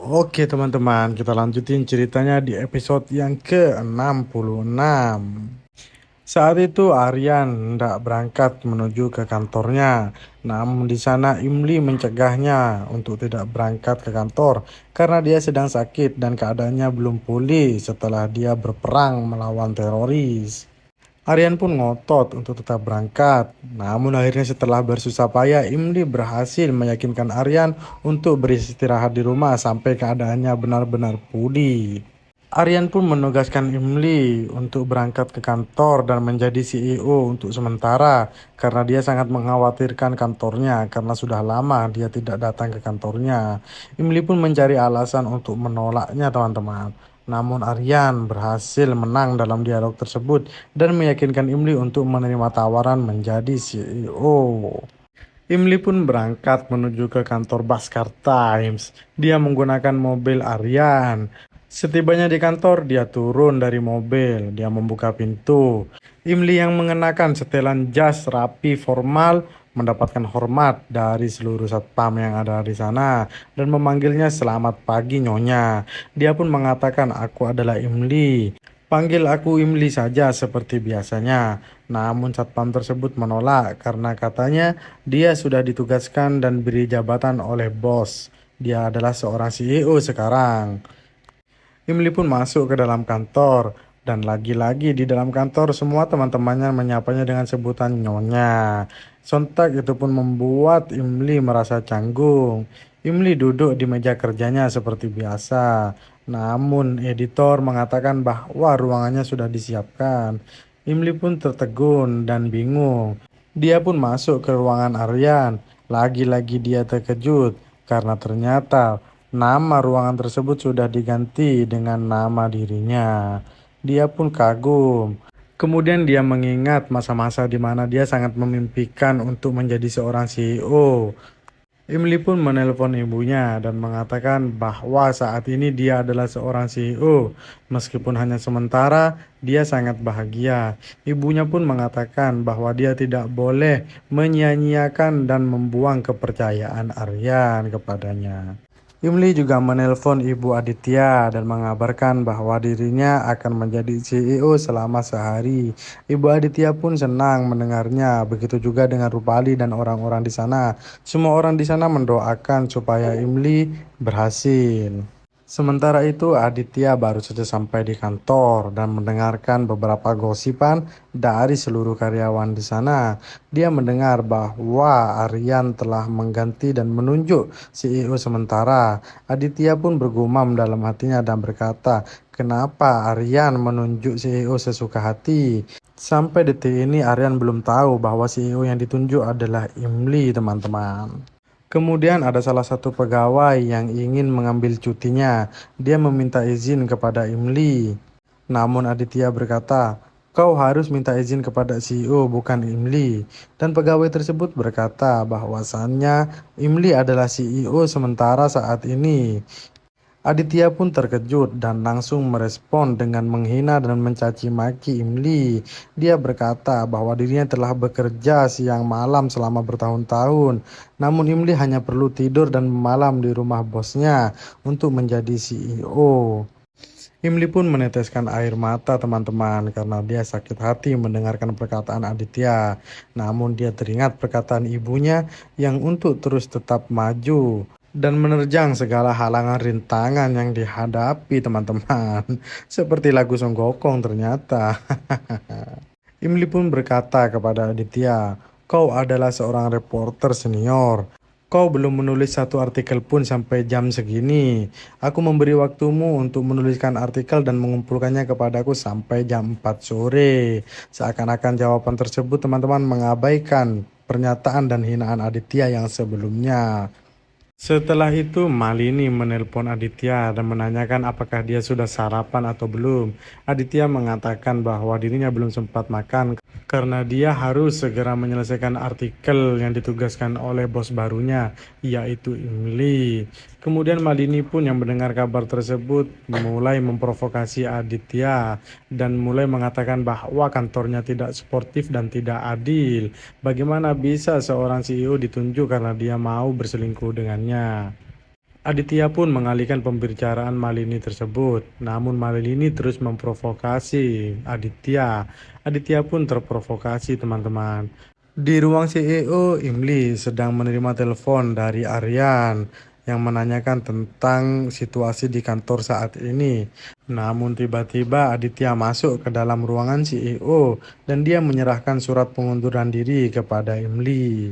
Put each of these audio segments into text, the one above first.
Oke teman-teman, kita lanjutin ceritanya di episode yang ke-66. Saat itu Aryan hendak berangkat menuju ke kantornya. Namun di sana Imli mencegahnya untuk tidak berangkat ke kantor karena dia sedang sakit dan keadaannya belum pulih setelah dia berperang melawan teroris. Aryan pun ngotot untuk tetap berangkat. Namun akhirnya setelah bersusah payah, Imli berhasil meyakinkan Aryan untuk beristirahat di rumah sampai keadaannya benar-benar pulih. Aryan pun menugaskan Imli untuk berangkat ke kantor dan menjadi CEO untuk sementara karena dia sangat mengkhawatirkan kantornya karena sudah lama dia tidak datang ke kantornya. Imli pun mencari alasan untuk menolaknya teman-teman. Namun Aryan berhasil menang dalam dialog tersebut dan meyakinkan Imli untuk menerima tawaran menjadi CEO. Imli pun berangkat menuju ke kantor Baskar Times. Dia menggunakan mobil Aryan. Setibanya di kantor, dia turun dari mobil. Dia membuka pintu. Imli yang mengenakan setelan jas rapi formal mendapatkan hormat dari seluruh satpam yang ada di sana dan memanggilnya selamat pagi Nyonya. Dia pun mengatakan aku adalah Imli. Panggil aku Imli saja seperti biasanya. Namun satpam tersebut menolak karena katanya dia sudah ditugaskan dan beri jabatan oleh bos. Dia adalah seorang CEO sekarang. Imli pun masuk ke dalam kantor. Dan lagi-lagi di dalam kantor semua teman-temannya menyapanya dengan sebutan Nyonya. Sontak itu pun membuat Imli merasa canggung. Imli duduk di meja kerjanya seperti biasa. Namun editor mengatakan bahwa ruangannya sudah disiapkan. Imli pun tertegun dan bingung. Dia pun masuk ke ruangan Aryan. Lagi-lagi dia terkejut karena ternyata nama ruangan tersebut sudah diganti dengan nama dirinya. Dia pun kagum. Kemudian dia mengingat masa-masa di mana dia sangat memimpikan untuk menjadi seorang CEO. Emily pun menelpon ibunya dan mengatakan bahwa saat ini dia adalah seorang CEO. Meskipun hanya sementara, dia sangat bahagia. Ibunya pun mengatakan bahwa dia tidak boleh menyia-nyiakan dan membuang kepercayaan Aryan kepadanya. Imli juga menelpon Ibu Aditya dan mengabarkan bahwa dirinya akan menjadi CEO selama sehari. Ibu Aditya pun senang mendengarnya, begitu juga dengan Rupali dan orang-orang di sana. Semua orang di sana mendoakan supaya Imli berhasil. Sementara itu, Aditya baru saja sampai di kantor dan mendengarkan beberapa gosipan dari seluruh karyawan di sana. Dia mendengar bahwa Aryan telah mengganti dan menunjuk CEO sementara. Aditya pun bergumam dalam hatinya dan berkata, "Kenapa Aryan menunjuk CEO sesuka hati?" Sampai detik ini Aryan belum tahu bahwa CEO yang ditunjuk adalah Imli, teman-teman. Kemudian ada salah satu pegawai yang ingin mengambil cutinya. Dia meminta izin kepada Imli. Namun Aditya berkata, "Kau harus minta izin kepada CEO bukan Imli." Dan pegawai tersebut berkata bahwasannya Imli adalah CEO sementara saat ini. Aditya pun terkejut dan langsung merespon dengan menghina dan mencaci maki Imli. Dia berkata bahwa dirinya telah bekerja siang malam selama bertahun-tahun. Namun Imli hanya perlu tidur dan malam di rumah bosnya untuk menjadi CEO. Imli pun meneteskan air mata teman-teman karena dia sakit hati mendengarkan perkataan Aditya. Namun dia teringat perkataan ibunya yang untuk terus tetap maju dan menerjang segala halangan rintangan yang dihadapi teman-teman. Seperti lagu Song Gokong ternyata. Imli pun berkata kepada Aditya, "Kau adalah seorang reporter senior. Kau belum menulis satu artikel pun sampai jam segini. Aku memberi waktumu untuk menuliskan artikel dan mengumpulkannya kepadaku sampai jam 4 sore." Seakan-akan jawaban tersebut teman-teman mengabaikan pernyataan dan hinaan Aditya yang sebelumnya. Setelah itu, Malini menelpon Aditya dan menanyakan apakah dia sudah sarapan atau belum. Aditya mengatakan bahwa dirinya belum sempat makan karena dia harus segera menyelesaikan artikel yang ditugaskan oleh bos barunya, yaitu Imli. Kemudian Malini pun yang mendengar kabar tersebut mulai memprovokasi Aditya dan mulai mengatakan bahwa kantornya tidak sportif dan tidak adil. Bagaimana bisa seorang CEO ditunjuk karena dia mau berselingkuh dengannya? Aditya pun mengalihkan pembicaraan Malini tersebut. Namun Malini terus memprovokasi Aditya. Aditya pun terprovokasi, teman-teman. Di ruang CEO, Imli sedang menerima telepon dari Aryan yang menanyakan tentang situasi di kantor saat ini. Namun tiba-tiba Aditya masuk ke dalam ruangan CEO dan dia menyerahkan surat pengunduran diri kepada Imli.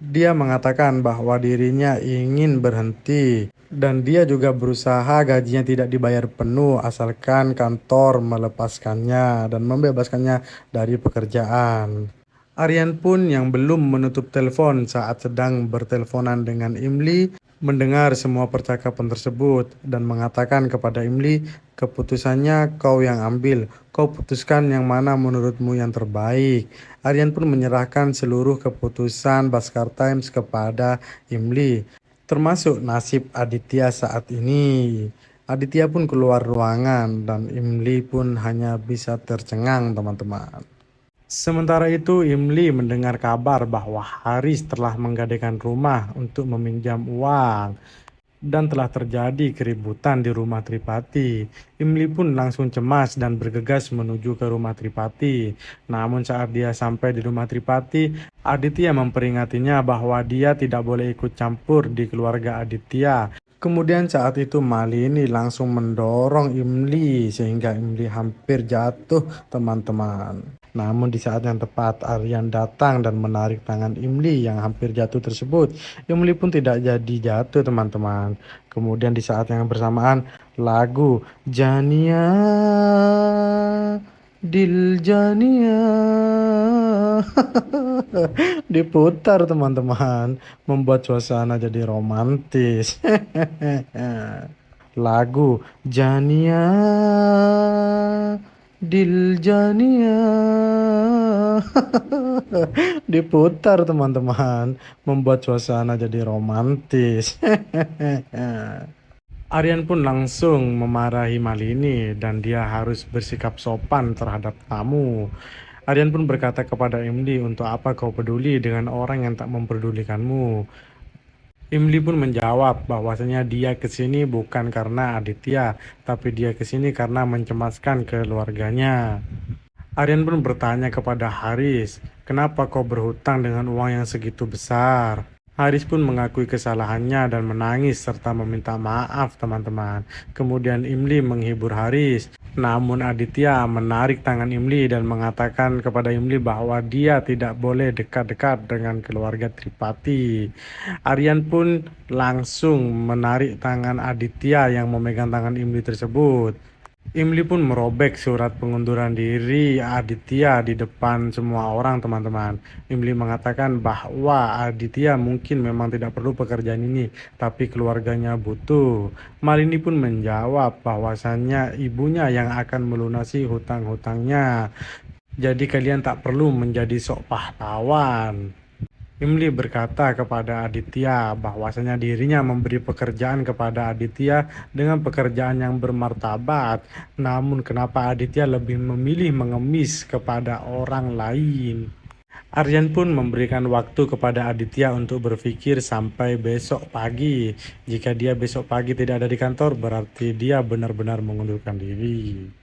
Dia mengatakan bahwa dirinya ingin berhenti dan dia juga berusaha gajinya tidak dibayar penuh asalkan kantor melepaskannya dan membebaskannya dari pekerjaan. Aryan pun yang belum menutup telepon saat sedang berteleponan dengan Imli mendengar semua percakapan tersebut dan mengatakan kepada Imli, keputusannya kau yang ambil, kau putuskan yang mana menurutmu yang terbaik. Aryan pun menyerahkan seluruh keputusan Baskar Times kepada Imli, termasuk nasib Aditya saat ini. Aditya pun keluar ruangan dan Imli pun hanya bisa tercengang, teman-teman. Sementara itu, Imli mendengar kabar bahwa Haris telah menggadaikan rumah untuk meminjam uang dan telah terjadi keributan di rumah Tripati. Imli pun langsung cemas dan bergegas menuju ke rumah Tripati. Namun saat dia sampai di rumah Tripati, Aditya memperingatinya bahwa dia tidak boleh ikut campur di keluarga Aditya. Kemudian saat itu Malini langsung mendorong Imli sehingga Imli hampir jatuh, teman-teman. Namun di saat yang tepat Aryan datang dan menarik tangan Imli yang hampir jatuh tersebut. Imli pun tidak jadi jatuh, teman-teman. Kemudian di saat yang bersamaan lagu Jania Dil Jania diputar, teman-teman, membuat suasana jadi romantis. Lagu Jania Dil Jania diputar, teman-teman, membuat suasana jadi romantis. Aryan pun langsung memarahi Malini dan dia harus bersikap sopan terhadap tamu. Aryan pun berkata kepada Imli, untuk apa kau peduli dengan orang yang tak memperdulikanmu? Imli pun menjawab bahwasanya dia kesini bukan karena Aditya, tapi dia kesini karena mencemaskan keluarganya. Aryan pun bertanya kepada Haris, kenapa kau berhutang dengan uang yang segitu besar? Haris pun mengakui kesalahannya dan menangis serta meminta maaf, teman-teman. Kemudian Imli menghibur Haris. Namun Aditya menarik tangan Imli dan mengatakan kepada Imli bahwa dia tidak boleh dekat-dekat dengan keluarga Tripati. Aryan pun langsung menarik tangan Aditya yang memegang tangan Imli tersebut. Imli pun merobek surat pengunduran diri Aditya di depan semua orang, teman-teman. Imli mengatakan bahwa Aditya mungkin memang tidak perlu pekerjaan ini, tapi keluarganya butuh. Malini pun menjawab bahwasannya ibunya yang akan melunasi hutang-hutangnya. Jadi kalian tak perlu menjadi sok pahlawan. Imli berkata kepada Aditya bahwasanya dirinya memberi pekerjaan kepada Aditya dengan pekerjaan yang bermartabat. Namun kenapa Aditya lebih memilih mengemis kepada orang lain? Aryan pun memberikan waktu kepada Aditya untuk berpikir sampai besok pagi. Jika dia besok pagi tidak ada di kantor, berarti dia benar-benar mengundurkan diri.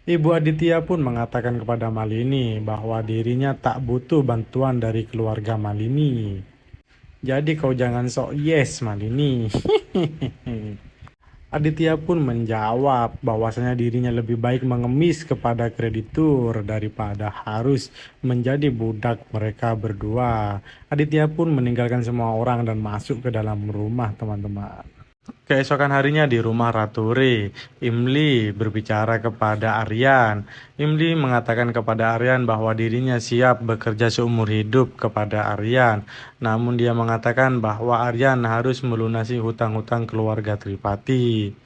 Ibu Aditya pun mengatakan kepada Malini bahwa dirinya tak butuh bantuan dari keluarga Malini. Jadi kau jangan sok yes, Malini. Aditya pun menjawab bahwasanya dirinya lebih baik mengemis kepada kreditur daripada harus menjadi budak mereka berdua. Aditya pun meninggalkan semua orang dan masuk ke dalam rumah, teman-teman. Keesokan harinya di rumah Ratu Re, Imli berbicara kepada Aryan. Imli mengatakan kepada Aryan bahwa dirinya siap bekerja seumur hidup kepada Aryan. Namun dia mengatakan bahwa Aryan harus melunasi hutang-hutang keluarga Tripati.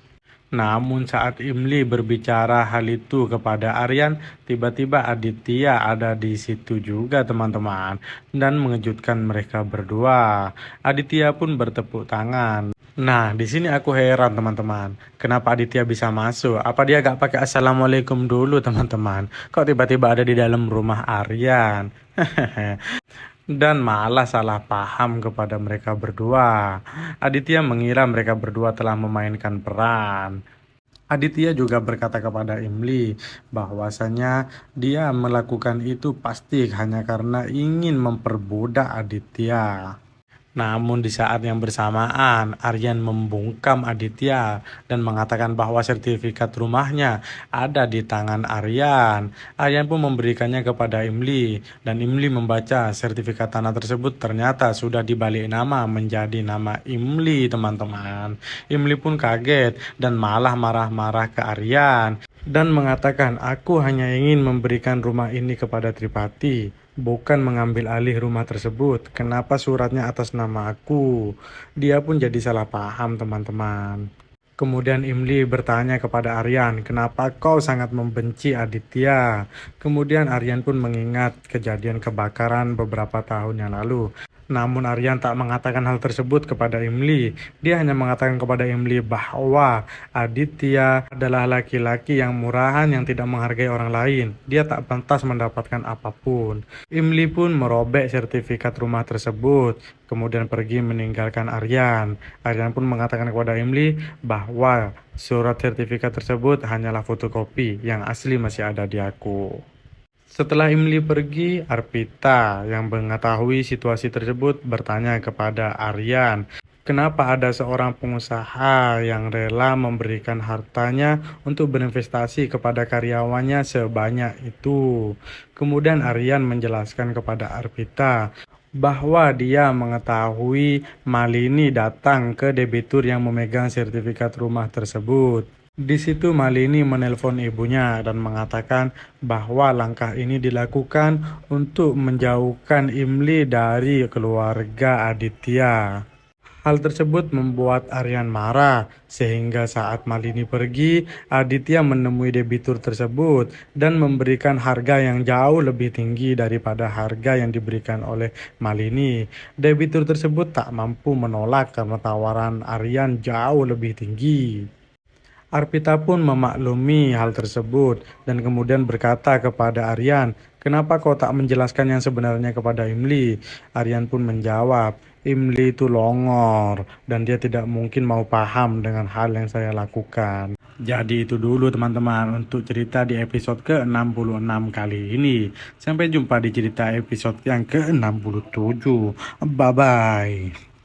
Namun saat Imli berbicara hal itu kepada Aryan, tiba-tiba Aditya ada di situ juga, teman-teman, dan mengejutkan mereka berdua. Aditya pun bertepuk tangan. Nah, di sini aku heran, teman-teman. Kenapa Aditya bisa masuk? Apa dia gak pakai assalamualaikum dulu, teman-teman? Kok tiba-tiba ada di dalam rumah Aryan? dan malah salah paham kepada mereka berdua. Aditya mengira mereka berdua telah memainkan peran. Aditya juga berkata kepada Imli bahwasanya dia melakukan itu pasti hanya karena ingin memperbudak Aditya. Namun di saat yang bersamaan, Aryan membungkam Aditya dan mengatakan bahwa sertifikat rumahnya ada di tangan Aryan. Aryan pun memberikannya kepada Imli dan Imli membaca sertifikat tanah tersebut ternyata sudah dibalik nama menjadi nama Imli, teman-teman. Imli pun kaget dan malah marah-marah ke Aryan dan mengatakan, aku hanya ingin memberikan rumah ini kepada Tripati, bukan mengambil alih rumah tersebut. Kenapa suratnya atas nama aku? Dia pun jadi salah paham, teman-teman. Kemudian Imli bertanya kepada Aryan, kenapa kau sangat membenci Aditya? Kemudian Aryan pun mengingat kejadian kebakaran beberapa tahun yang lalu. Namun Aryan tak mengatakan hal tersebut kepada Imli. Dia hanya mengatakan kepada Imli bahwa Aditya adalah laki-laki yang murahan yang tidak menghargai orang lain. Dia tak pantas mendapatkan apapun. Imli pun merobek sertifikat rumah tersebut, kemudian pergi meninggalkan Aryan. Aryan pun mengatakan kepada Imli bahwa surat sertifikat tersebut hanyalah fotokopi, yang asli masih ada di aku. Setelah Imli pergi, Arpita yang mengetahui situasi tersebut bertanya kepada Aryan, kenapa ada seorang pengusaha yang rela memberikan hartanya untuk berinvestasi kepada karyawannya sebanyak itu. Kemudian Aryan menjelaskan kepada Arpita bahwa dia mengetahui Malini datang ke debitur yang memegang sertifikat rumah tersebut. Di situ Malini menelpon ibunya dan mengatakan bahwa langkah ini dilakukan untuk menjauhkan Imli dari keluarga Aditya. Hal tersebut membuat Aryan marah, sehingga saat Malini pergi, Aditya menemui debitur tersebut dan memberikan harga yang jauh lebih tinggi daripada harga yang diberikan oleh Malini. Debitur tersebut tak mampu menolak karena tawaran Aryan jauh lebih tinggi. Arpita pun memaklumi hal tersebut dan kemudian berkata kepada Aryan, kenapa kau tak menjelaskan yang sebenarnya kepada Imli? Aryan pun menjawab, Imli itu longor dan dia tidak mungkin mau paham dengan hal yang saya lakukan. Jadi itu dulu teman-teman untuk cerita di episode ke-66 kali ini. Sampai jumpa di cerita episode yang ke-67. Bye-bye.